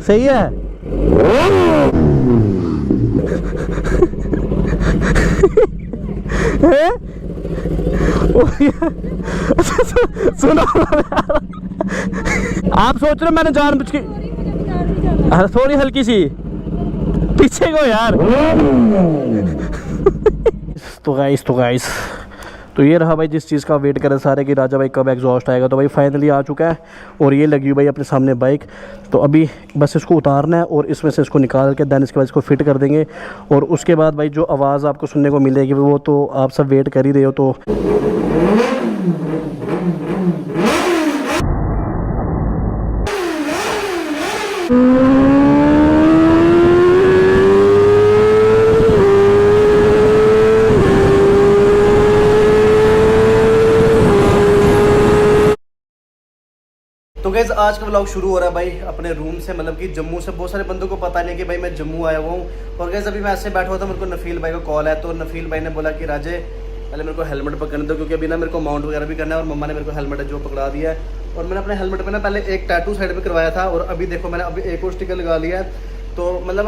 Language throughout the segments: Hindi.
सही है। सुनो आप सोच रहे हो मैंने जानबूझ के थोड़ी हल्की सी पीछे को यार। तो गाइस तो ये रहा भाई जिस चीज़ का वेट कर रहे सारे कि राजा भाई कब एग्जॉस्ट आएगा। तो भाई फाइनली आ चुका है और ये लगी हुई भाई अपने सामने बाइक। तो अभी बस इसको उतारना है और इसमें से इसको निकाल के देन इसके बाद इसको फिट कर देंगे। और उसके बाद भाई जो आवाज़ आपको सुनने को मिलेगी वो तो आप सब वेट कर ही रहे हो। तो गाइस आज का व्लॉग शुरू हो रहा है भाई अपने रूम से, मतलब कि जम्मू से। बहुत सारे बंदों को पता नहीं कि भाई मैं जम्मू आया हुआ हूँ। और गाइस अभी मैं ऐसे बैठा हुआ था, मेरे को नफील भाई का कॉल है। तो नफील भाई ने बोला कि राजे पहले मेरे को हेलमेट पकड़ने दो, क्योंकि अभी ना मेरे को माउंट वगैरह भी करना है। और मम्मा ने मेरे को हेलमेट जो पकड़ा दिया है। और मैंने अपने हेलमेट पर ना पहले एक टैटू साइड पर करवाया था और अभी देखो मैंने अभी एक और स्टिकर लगा लिया है। तो मतलब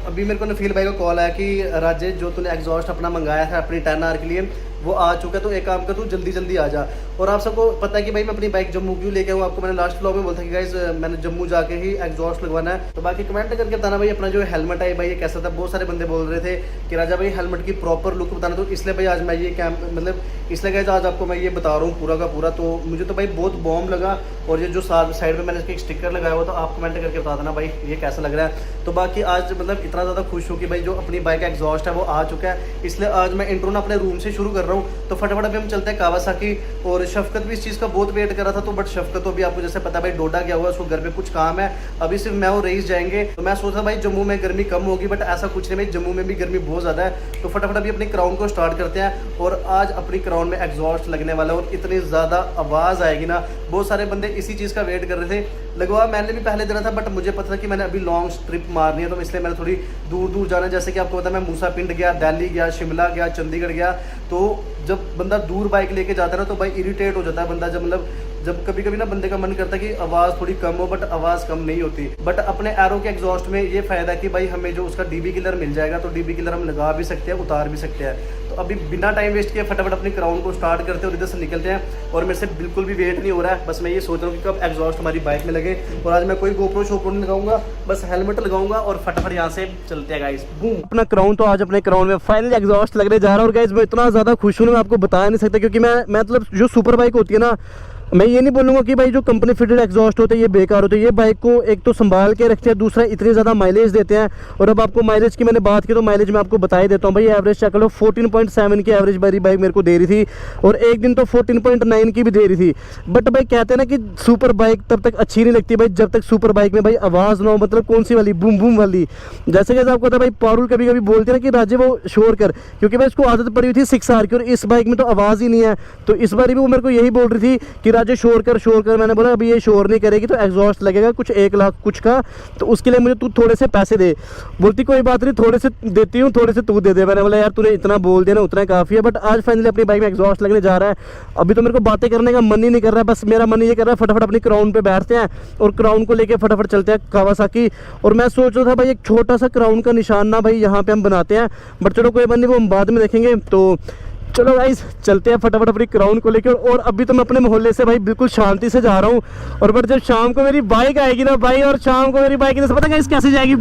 अभी मेरे को नफील भाई का कॉल आया कि राजे जो तूने एग्जॉस्ट अपना मंगाया था अपनी 10R के लिए वो आ चुका है, तो एक काम कर तू जल्दी जल्दी आ जा। और आप सबको पता है कि भाई मैं अपनी बाइक जम्मू क्यों लेके आऊँ। आपको मैंने लास्ट व्लॉग में बोला था कि गाइस मैंने जम्मू जाके ही एग्जॉस्ट लगवाना है। तो बाकी कमेंट करके बताना भाई अपना जो हेलमेट है भाई ये कैसा था। बहुत सारे बंदे बोल रहे थे कि राजा भाई हेलमेट की प्रॉपर लुक बताना। तो इसलिए भाई आज मैं ये मतलब इसलिए गाइस आज आपको मैं ये बता रहा हूँ पूरा का पूरा। तो मुझे तो भाई बहुत बॉम्ब लगा। और ये जो साइड में मैंने इसका एक स्टिकर लगाया हुआ, तो आप कमेंट करके बता देना भाई ये कैसा लग रहा है। तो बाकी आज मतलब इतना ज़्यादा खुश हूँ कि भाई जो अपनी बाइक एग्जॉस्ट है वो आ चुका है। इसलिए आज मैं इंट्रो ना अपने रूम से शुरू कर रहा हूँ। तो फटाफट अभी हम चलते हैं कावासाकी। और शफकत भी इस चीज़ का बहुत वेट कर रहा था। तो बट शफकत तो अभी आपको जैसे पता है भाई डोडा गया हुआ है, उसको घर पे कुछ काम है। अभी सिर्फ मैं और रईस जाएंगे। तो मैं सोचा भाई जम्मू में गर्मी कम होगी, बट ऐसा कुछ नहीं भाई, जम्मू में भी गर्मी बहुत ज़्यादा है। तो फटाफट अभी अपनी क्राउन को स्टार्ट करते हैं। और आज अपनी क्राउन में एग्जॉस्ट लगने वाला है और इतनी ज़्यादा आवाज़ आएगी ना। बहुत सारे बंदे इसी चीज़ का वेट कर रहे थे। लगवा मैंने भी पहले देना था, बट मुझे पता था कि मैंने अभी लॉन्ग ट्रिप मारनी है। तो इसलिए मैंने थोड़ी दूर दूर जाना है। जैसे कि आपको पता है मैं मूसा पिंड गया, दिल्ली गया, शिमला गया, चंडीगढ़ गया। तो जब बंदा दूर बाइक लेके जाता है ना तो भाई इरिटेट हो जाता है बंदा। जब कभी कभी ना बंदे का मन करता है कि आवाज़ थोड़ी कम हो, बट आवाज़ कम नहीं होती। बट अपने एरो के एग्जॉस्ट में ये फ़ायदा है कि भाई हमें जो उसका डीबी किलर मिल जाएगा। तो डीबी किलर हम लगा भी सकते हैं, उतार भी सकते हैं। तो अभी बिना टाइम वेस्ट किए फटाफट अपनी क्राउन को स्टार्ट करते हैं और इधर से निकलते हैं। और मेरे से बिल्कुल भी वेट नहीं हो रहा है। बस मैं ये सोच रहा हूँ कि कब एग्जॉस्ट हमारी बाइक में लगे। और आज मैं कोई गोप्रो शोप्रो नहीं लगाऊंगा, बस हेलमेट लगाऊंगा और फटाफट यहाँ से चलते हैं गाइस। बूम अपना क्राउन। तो आज अपने क्राउन में फाइनली एग्जॉस्ट लगने जा रहा है। और गाइस मैं इतना ज़्यादा खुश हूँ, मैं आपको बता नहीं सकता। क्योंकि मैं मतलब जो सुपर बाइक होती है ना, मैं ये नहीं बोलूँगा कि भाई जो कंपनी फिटेड एग्जॉस्ट होते हैं ये बेकार होते हैं। ये बाइक को एक तो संभाल के रखते हैं, दूसरा इतनी ज़्यादा माइलेज देते हैं। और अब आपको माइलेज की मैंने बात की तो माइलेज मैं आपको बता ही देता हूँ भाई। एवरेज चेक लो 14.7 की एवरेज मेरी बाइक मेरे को दे रही थी। और एक दिन तो 14.9 की भी दे रही थी। बट भाई कहते हैं ना कि सुपर बाइक तब तक अच्छी नहीं लगती भाई जब तक सुपर बाइक में भाई आवाज़ ना हो। मतलब कौन सी वाली, बूम बूम वाली। जैसे कि आपको पता भाई पारुल कभी कभी बोलते हैं ना कि राजे वो शोर कर, क्योंकि भाई उसको आदत पड़ी हुई थी 6R की। और इस बाइक में तो आवाज़ ही नहीं है। तो इस बार भी वो मेरे को यही बोल रही थी कि राजे शोर कर। मैंने बोला अभी ये शोर नहीं करेगी तो एग्जॉस्ट लगेगा कुछ 1 लाख कुछ का। तो उसके लिए मुझे तू थोड़े से पैसे दे। बोलती कोई बात नहीं, थोड़े से देती हूँ, थोड़े से तू दे दे। मैंने बोला यार तूने इतना बोल दिया ना, उतना काफ़ी है। बट आज फाइनली अपनी बाइक में एग्जॉस्ट लगने जा रहा है। अभी तो मेरे को बातें करने का मन ही नहीं कर रहा है। बस मेरा मन ये कर रहा है फटाफट अपनी क्राउन पे बैठते हैं और क्राउन को लेके फटाफट चलते हैं कावासाकी। और मैं सोच रहा था भाई एक छोटा सा क्राउन का निशान ना भाई यहाँ पे हम बनाते हैं। बट चलो कोई बात नहीं, वो हम बाद में देखेंगे। तो चलो गाइस चलते हैं फटाफट अपनी क्राउन को लेकर। और अभी तो मैं अपने मोहल्ले से भाई बिल्कुल शांति से जा रहा हूँ। और बट जब शाम को मेरी बाइक आएगी ना भाई, और शाम को मेरी बाइक पता गाइस कैसे जाएगी।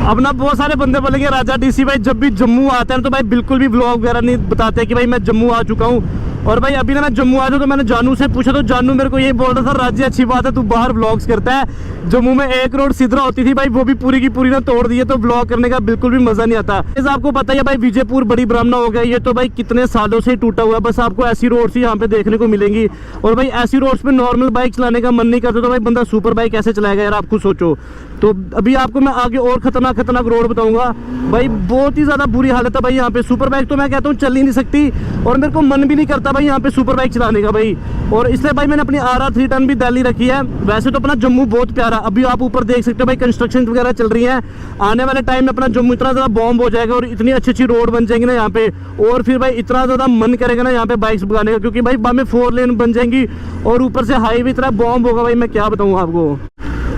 अब ना बहुत सारे बंदे बोलेंगे राजा डीसी भाई जब भी जम्मू आते हैं तो भाई बिल्कुल भी व्लॉग वगैरह नहीं बताते कि भाई मैं जम्मू आ चुका हूँ। और भाई अभी ना मैं जम्मू आया था तो मैंने जानू से पूछा, तो जानू मेरे को यही बोल रहा था राज्य अच्छी बात है तू बाहर व्लॉग्स करता है। जम्मू में एक रोड सिद्धरा होती थी भाई, वो भी पूरी की पूरी ना तोड़ दी है। तो व्लॉग करने का बिल्कुल भी मजा नहीं आता। इस आपको पता है भाई विजयपुर बड़ी ब्राह्मणा हो गया, ये तो भाई कितने सालों से टूटा हुआ है। बस आपको ऐसी रोड्स ही यहाँ पे देखने को मिलेंगी। और भाई ऐसी रोड्स पे नॉर्मल बाइक चलाने का मन नहीं करता, तो भाई बंदा सुपर बाइक कैसे चलाएगा यार, आप खुद सोचो। तो अभी आपको मैं आगे और खतरनाक रोड बताऊंगा भाई। बहुत ही ज्यादा बुरी हालत है भाई यहाँ पे। सुपर बाइक तो मैं कहता हूँ चल ही नहीं सकती। और मेरे को मन भी नहीं करता भाई यहाँ पे सुपर बाइक चलाने का भाई। और इसलिए भाई मैंने अपनी RR 3 टन भी दिल्ली रखी है। वैसे तो अपना जम्मू बहुत प्यारा, अभी आप ऊपर देख सकते हो भाई कंस्ट्रक्शन वगैरह चल रही है। आने वाले टाइम में अपना जम्मू इतना ज़्यादा बॉम्ब हो जाएगा और इतनी अच्छी अच्छी रोड बन जाएंगी ना यहाँ पे। और फिर भाई इतना ज़्यादा मन करेगा ना यहाँ पे बाइक्स भगाने का, क्योंकि भाई बाद में 4 लेन बन जाएंगी और ऊपर से हाईवे इतना बॉम्ब होगा भाई, मैं क्या बताऊँ आपको।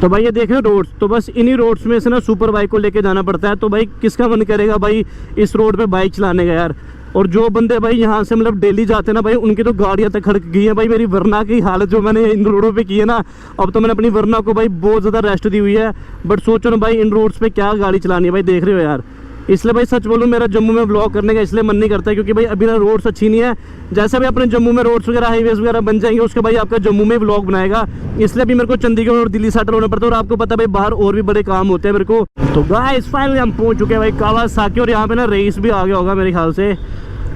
तो भाई ये देख रहे हो रोड्स, तो बस इन्हीं रोड्स में से ना सुपर बाइक को लेके जाना पड़ता है। तो भाई किसका मन करेगा भाई इस रोड पे बाइक चलाने का यार। और जो बंदे भाई यहाँ से मतलब डेली जाते हैं ना भाई, उनकी तो गाड़ियाँ तक खड़क गई हैं भाई। मेरी वरना की हालत जो मैंने इन रोडों पे की है ना, अब तो मैंने अपनी वरना को भाई बहुत ज़्यादा रेस्ट दी हुई है। बट सोचो ना भाई इन रोड्स पे क्या गाड़ी चलानी है भाई, देख रहे हो यार। इसलिए भाई सच बोलूँ मेरा जम्मू में ब्लॉग करने का इसलिए मन नहीं करता है, क्योंकि भाई अभी ना रोड्स अच्छी नहीं है। जैसे भी अपने जम्मू में रोड्स वगैरह हाईवेज वगैरह बन जाएंगे, उसके भाई आपका जम्मू में ब्लॉग बनाएगा। इसलिए अभी मेरे को चंडीगढ़ और दिल्ली सेटल होना पड़ता है। और आपको पता है भाई बाहर और भी बड़े काम होते हैं मेरे को। तो गाइस फाइनली हम पहुंच चुके हैं भाई कावासाकी, और यहाँ पे ना रईस भी आ गया होगा मेरे ख्याल से।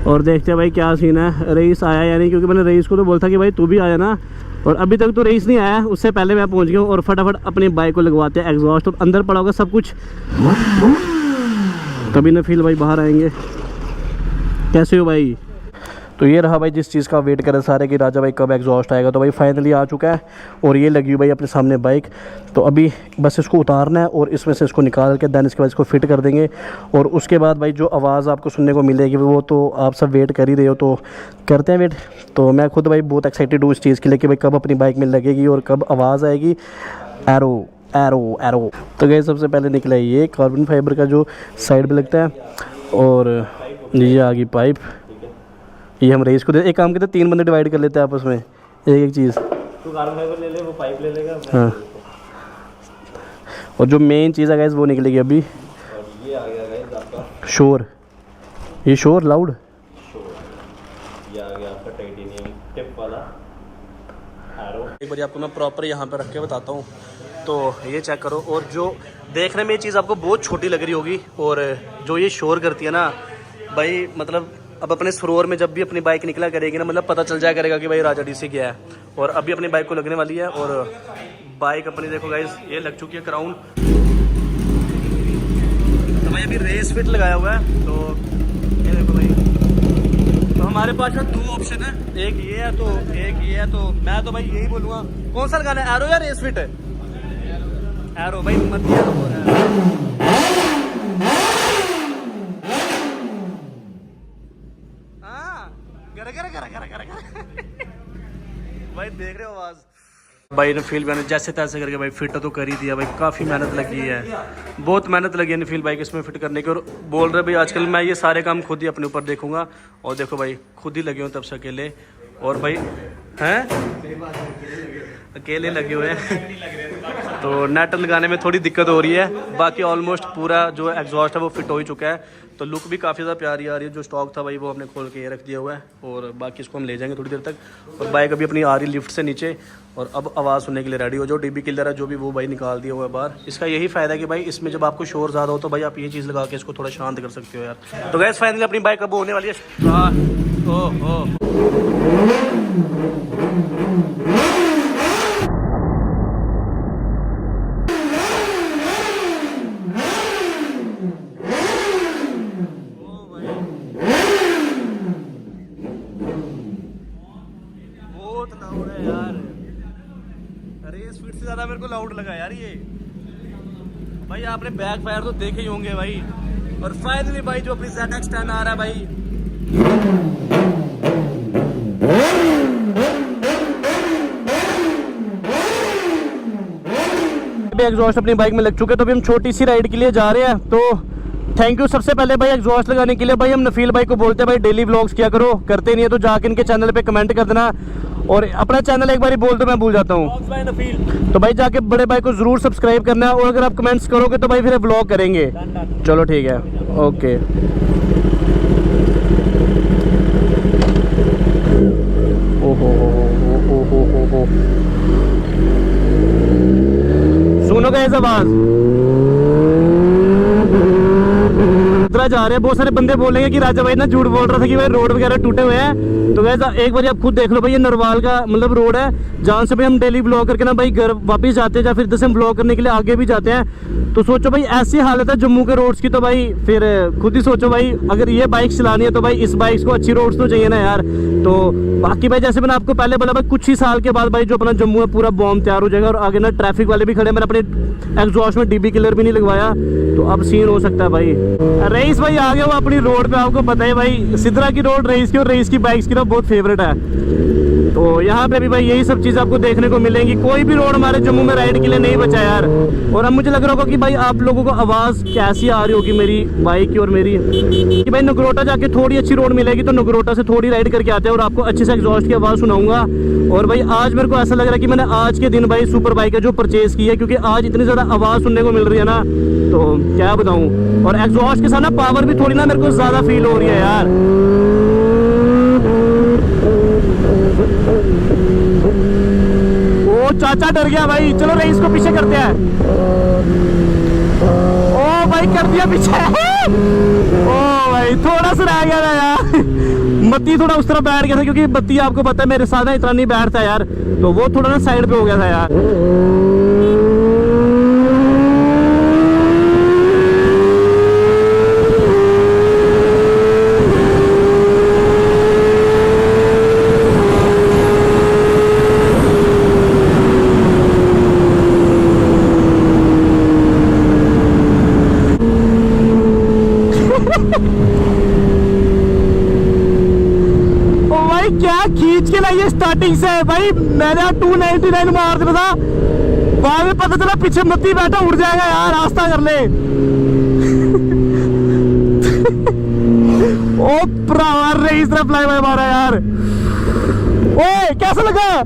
और देखते हैं भाई क्या सीन है, रईस आया या नहीं, क्योंकि मैंने रईस को तो बोला था कि भाई तू भी आया ना। और अभी तक तो रईस नहीं आया, उससे पहले मैं पहुंच गया हूँ। और फटाफट अपनी बाइक को लगवाते हैं एग्जॉस्ट, और अंदर पड़ा होगा सब कुछ, तभी नफील भाई बाहर आएंगे। कैसे हो भाई? तो ये रहा भाई जिस चीज़ का वेट कर रहे सारे कि राजा भाई कब एग्जॉस्ट आएगा। तो भाई फाइनली आ चुका है, और ये लगी हुई भाई अपने सामने बाइक। तो अभी बस इसको उतारना है और इसमें से इसको निकाल के दैन इसके बाद इसको फिट कर देंगे। और उसके बाद भाई जो आवाज़ आपको सुनने को मिलेगी वो तो आप सब वेट कर ही रहे हो, तो करते हैं वेट। तो मैं खुद भाई बहुत एक्साइटेड हूँ इस चीज़ के लिए कि भाई कब अपनी बाइक में लगेगी और कब आवाज़ आएगी। Arrow arrow arrow. तो गए सबसे पहले निकला है ये कार्बन फाइबर का जो साइड पे लगता है, और ये आ गई पाइप। ये हम रईस को दे, एक काम करते 3 बंदे डिवाइड कर लेते हैं आपस में एक चीज़। तू कार्बन फाइबर ले ले, वो पाइप ले लेगा। हाँ, और जो मेन चीज़ है गाइस वो निकलेगी अभी। और ये आ गया गाइस आपका शोर, ये शोर लाउड, ये आ गया आपका टाइटेनियम टिप वाला एरो। एक बार आपको मैं प्रॉपर यहाँ पे रख के बताता हूँ। तो ये चेक करो, और जो देखने में ये चीज़ आपको बहुत छोटी लग रही होगी, और जो ये शोर करती है ना भाई, मतलब अब अपने सरोवर में जब भी अपनी बाइक निकला करेगी ना, मतलब पता चल जाया करेगा कि भाई राजा डीसी गया है। और अभी अपनी बाइक को लगने वाली है, और बाइक अपनी देखो गाइस ये लग चुकी है क्राउन। तो भाई अभी रेस फिट लगाया हुआ है। तो ये देखो भाई, तो हमारे पास जो 2 ऑप्शन है, एक ये है तो एक ये है। तो मैं तो भाई यही बोलूँगा, कौन सा लगाना है, एरो या रेस फिट? एरो भाई मत दिया तो भाई देख रहे हो आवाज। भाई नफील भाई ने जैसे तैसे करके भाई फिट तो कर ही दिया भाई। काफ़ी मेहनत लगी है, बहुत मेहनत लगी है नफील भाई को इसमें फिट करने की। और बोल रहे भाई आजकल मैं ये सारे काम खुद ही अपने ऊपर देखूंगा। और देखो भाई खुद ही लगे हुए तब से अकेले। और भाई हैं अकेले लगे हुए हैं, तो नेट लगाने में थोड़ी दिक्कत हो रही है। बाकी ऑलमोस्ट पूरा जो एग्जॉस्ट है वो फिट हो ही चुका है। तो लुक भी काफ़ी ज़्यादा प्यारी आ रही है। जो स्टॉक था भाई वो हमने खोल के ये रख दिया हुआ है, और बाकी इसको हम ले जाएंगे थोड़ी देर तक। और बाइक अभी अपनी आ रही लिफ्ट से नीचे, और अब आवाज़ सुनने के लिए रेडी हो। जो डीबी किलर है जो भी वो भाई निकाल दिया हुआ है बाहर। इसका यही फ़ायदा है कि भाई इसमें जब आपको शोर ज़्यादा हो तो भाई आप ये चीज़ लगा के इसको थोड़ा शांत कर सकते हो यार। तो गैस फाइनली अपनी बाइक अब होने वाली है। बहुत लाउड है यार, रेस फिट से ज़्यादा मेरे को लाउड लगा यार ये। भाई आपने बैक फायर तो देखे ही होंगे भाई। और फाइनली भाई जो अपनी ZX10 आ रहा है भाई, एग्जॉस्ट अपनी बाइक में लग चुके। तो अभी हम छोटी सी राइड के लिए जा रहे हैं। तो थैंक यू सबसे पहले भाई एग्जॉस्ट लगाने के लिए। भाई हम नफील भाई को बोलते हैं भाई डेली व्लॉग्स किया करो, करते नहीं है तो जाके इनके चैनल पे कमेंट कर देना। और अपना चैनल एक बार बोल दो, मैं भूल जाता हूँ। तो भाई जाके बड़े भाई को जरूर सब्सक्राइब करना है, और अगर आप कमेंट्स करोगे तो भाई फिर व्लॉग करेंगे। चलो ठीक है, ओके। ओहो सुनो गाइस आवाज, जा रहे हैं। बहुत सारे बंदे बोलेंगे कि राजा भाई ना झूठ बोल रहा था कि भाई रोड वगैरह टूटे हुए हैं। तो गाइस एक बार आप खुद देख लो भाई, ये नरवाल का मतलब रोड है जहाँ से भाई हम डेली ब्लॉग करके ना भाई घर वापस जाते हैं, या फिर जैसे हम ब्लॉग करने के लिए आगे भी जाते हैं। तो सोचो भाई ऐसी हालत है जम्मू के रोड्स की। तो भाई फिर खुद ही सोचो भाई, अगर ये बाइक चलानी है तो भाई इस बाइक को अच्छी रोड्स तो चाहिए ना यार। तो बाकी भाई जैसे मैंने आपको पहले बोला भाई, कुछ ही साल के बाद भाई जो अपना जम्मू है पूरा बॉम्ब तैयार हो जाएगा। और आगे ना ट्रैफिक वाले भी खड़े, मैंने अपने एग्जॉस्ट में डीबी किलर भी नहीं लगवाया, तो अब सीन हो सकता है भाई। रईस भाई आ गया वो अपनी रोड पे, आपको पता है भाई सिद्रा की रोड रईस की, और रईस की बाइक्स की ना बहुत फेवरेट है। तो यहाँ पे भी भाई यही सब चीज़ आपको देखने को मिलेंगी। कोई भी रोड हमारे जम्मू में राइड के लिए नहीं बचा यार। और अब मुझे लग रहा होगा कि भाई आप लोगों को आवाज़ कैसी आ रही होगी मेरी बाइक की और मेरी, कि भाई नगरोटा जाके थोड़ी अच्छी रोड मिलेगी तो नगरोटा से थोड़ी राइड करके आते हैं और आपको अच्छे से एग्जॉस्ट की आवाज़ सुनाऊंगा। और भाई आज मेरे को ऐसा लग रहा है कि मैंने आज के दिन भाई सुपर बाइक है जो परचेज़ की है, क्योंकि आज इतनी ज़्यादा आवाज़ सुनने को मिल रही है ना, तो क्या बताऊँ। और एग्जॉस्ट के साथ ना पावर भी थोड़ी ना मेरे को ज़्यादा फील हो रही है यार। ओ चाचा डर गया भाई, चलो रेस को पीछे करते हैं। ओ भाई कर दिया पीछे। ओ भाई थोड़ा सा रह गया था यार, बत्ती थोड़ा उस तरफ बैठ गया था, क्योंकि बत्ती आपको पता है मेरे साथ ना इतना नहीं बैठता यार, तो वो थोड़ा ना साइड पे हो गया था यार। क्या खींच के लाइए स्टार्टिंग से भाई, मैंने 299 मार दिया था, बाद में पता चला पीछे मत्ती बैठा, उड़ जाएगा यार, रास्ता कर ले। ओ भरावा रेस तरफ फ्लाई बाय मारा यार। ओए कैसा लगा?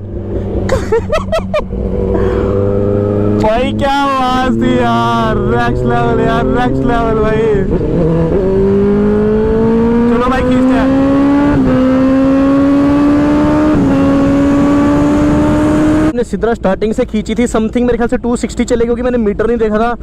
भाई क्या आवाज थी यार, नेक्स्ट लेवल यार, नेक्स्ट लेवल भाई। चलो भाई खींचते हैं। सिद्रा स्टार्टिंग से खींची थी, समथिंग मेरे ख्याल से 260 चलेगी, क्योंकि मैंने मीटर नहीं देखा था।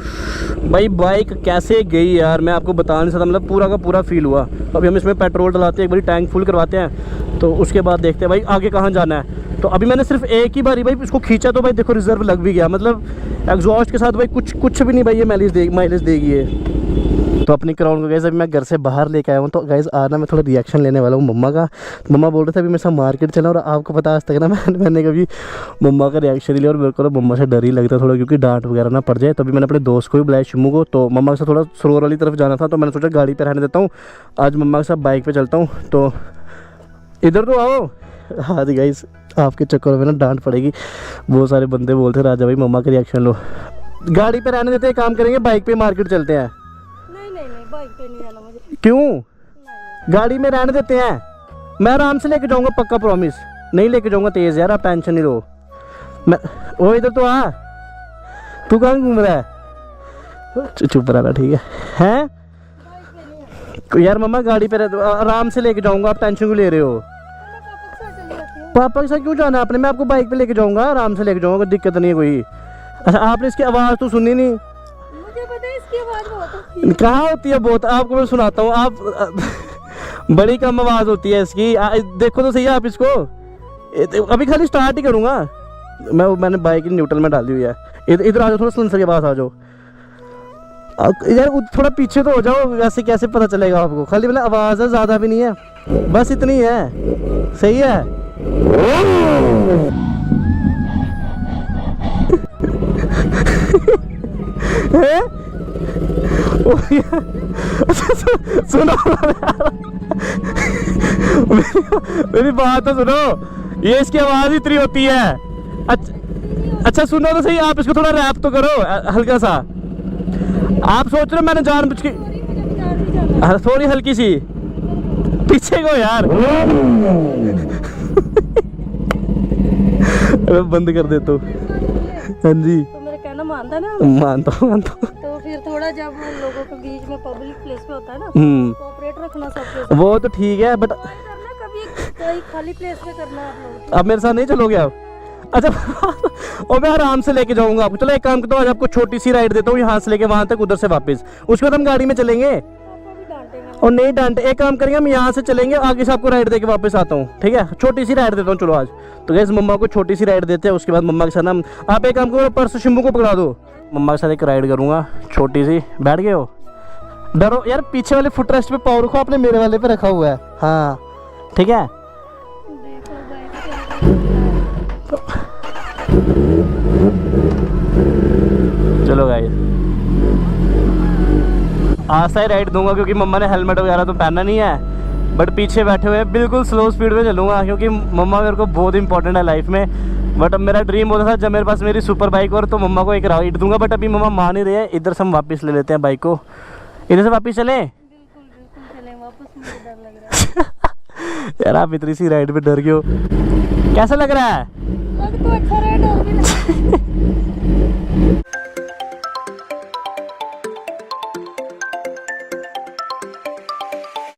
भाई बाइक कैसे गई यार मैं आपको बता नहीं सकता, मतलब पूरा का पूरा फील हुआ। अभी हम इसमें पेट्रोल डलाते हैं, एक बारी टैंक फुल करवाते हैं, तो उसके बाद देखते हैं भाई आगे कहाँ जाना है। तो अभी मैंने सिर्फ एक ही बारी भाई इसको खींचा, तो भाई देखो रिजर्व लग भी गया, मतलब एग्जॉस्ट के साथ भाई कुछ भी नहीं भाई ये माइलेज देगी ये। तो अपनी क्राउन को गाइस अभी मैं घर से बाहर लेके आया हूँ, तो गाइस आज ना मैं थोड़ा रिएक्शन लेने वाला हूँ मम्मा का। मम्मा बोल रहे थे अभी मेरे साथ मार्केट चला, और आपको पता आज तक ना मैंने कभी मम्मा का रिएक्शन लिया, और मेरे को मम्मा से डर ही लगता थोड़ा, क्योंकि डांट वगैरह ना पड़ जाए। तो अभी मैंने अपने दोस्त को भी बुलाया शिमू को, तो मम्मा के साथ थोड़ा सरोवर वाली तरफ जाना था, तो मैंने सोचा गाड़ी पर रहने देता हूँ, आज मम्मा के साथ बाइक पर चलता हूँ। तो इधर तो आओ। हाँ जी गाइस, आपके चक्कर में ना डांट पड़ेगी, बहुत सारे बंदे बोलते राजा भाई मम्मा का रिएक्शन लो, गाड़ी पे रहने देते हैं, काम करेंगे बाइक पे मार्केट चलते हैं। नहीं बाइक पे नहीं जाना मुझे। क्यों? गाड़ी में रहने देते हैं, मैं आराम से लेके जाऊंगा, पक्का प्रॉमिस। नहीं लेके जाऊंगा तेज यार, आप टेंशन नहीं लो। मैं वो इधर तो आ, तू कहाँ घूम रहा है? चुप रहा, ठीक है? यार मम्मा गाड़ी पे आराम से लेके जाऊंगा, आप टेंशन क्यों ले रहे हो? पापा के साथ क्यों जाना है आपने? मैं आपको बाइक पे लेके जाऊंगा, आराम से लेके जाऊंगा, कोई दिक्कत नहीं है कोई। अच्छा आपने इसकी आवाज़ तो सुनी नहीं? मुझे पता है इसकी आवाज़ बहुत होती है। कहाँ होती है बहुत, आपको मैं सुनाता हूँ। आप बड़ी कम आवाज़ होती है इसकी, देखो तो सही है आप इसको। अभी खाली स्टार्ट ही करूँगा मैंने बाइक न्यूट्रल में डाली हुई है। इधर आ जाओ, थोड़ा सिलेंसर के पास आ जाओ यार, थोड़ा पीछे तो हो जाओ, वैसे कैसे पता चलेगा आपको? खाली मतलब आवाज़ है, ज़्यादा भी नहीं है, बस इतनी है, सही है। सुनो मेरी बात तो सुनो, ये इसकी आवाज़ इतनी होती है। अच्छा सुनो तो सही, आप इसको थोड़ा रैप तो करो हल्का सा। आप सोच रहे हो मैंने जानबूझ के, थोड़ी हल्की सी पीछे को यार। बंद कर दे तो। हाँ जी तो मेरा कहना मानता ना? मानता हूँ। तो फिर थोड़ा जब हम लोगों के बीच में पब्लिक प्लेस पे होता है ना, कोऑपरेट रखना सबके। वो तो ठीक है, बट करना कभी कोई खाली प्लेस पे करना आप लोग। अब मेरे साथ नहीं चलोगे आप? अच्छा और मैं आराम से लेके जाऊंगा आपको। चलो एक काम करता हूँ, आज आपको छोटी सी राइड देता हूँ, यहाँ से लेके वहाँ तक, उधर से वापस, उसके बाद हम गाड़ी में चलेंगे। और नहीं डांटे, एक काम करेंगे हम यहाँ से चलेंगे, आगे से आपको राइड देके वापस आता हूँ, ठीक है? छोटी सी राइड देता हूँ चलो आज। तो गैस मम्मा को छोटी सी राइड देते हैं, उसके बाद मम्मा के साथ हम, आप एक काम करो पर्स शिम्बू को पकड़ा दो, मम्मा के साथ एक राइड करूँगा छोटी सी। बैठ गए हो? डरो यार, पीछे वाले फुट रेस्ट पे पावर रखो, आपने मेरे वाले पे रखा हुआ है। हाँ ठीक है। चलो गाइस, आस्ता ही राइड दूंगा, क्योंकि मम्मा ने हेलमेट वगैरह तो पहनना नहीं है, बट पीछे बैठे हुए हैं। बिल्कुल स्लो स्पीड में चलूँगा क्योंकि मम्मा मेरे को बहुत इंपॉर्टेंट है लाइफ में। बट अब मेरा ड्रीम होता था जब मेरे पास मेरी सुपर बाइक और तो मम्मा को एक राइड दूंगा, बट अभी मम्मा मान ही रहे हैं। इधर से हम वापस ले लेते हैं बाइक को, इधर से वापस चलें। बिल्कुल बिल्कुल चलें वापस, मुझे डर लग रहा है। यार आप इतनी सी राइड पे डर गए हो, कैसा लग रहा है? लग तो अच्छा रहा है, डर भी लग रहा है।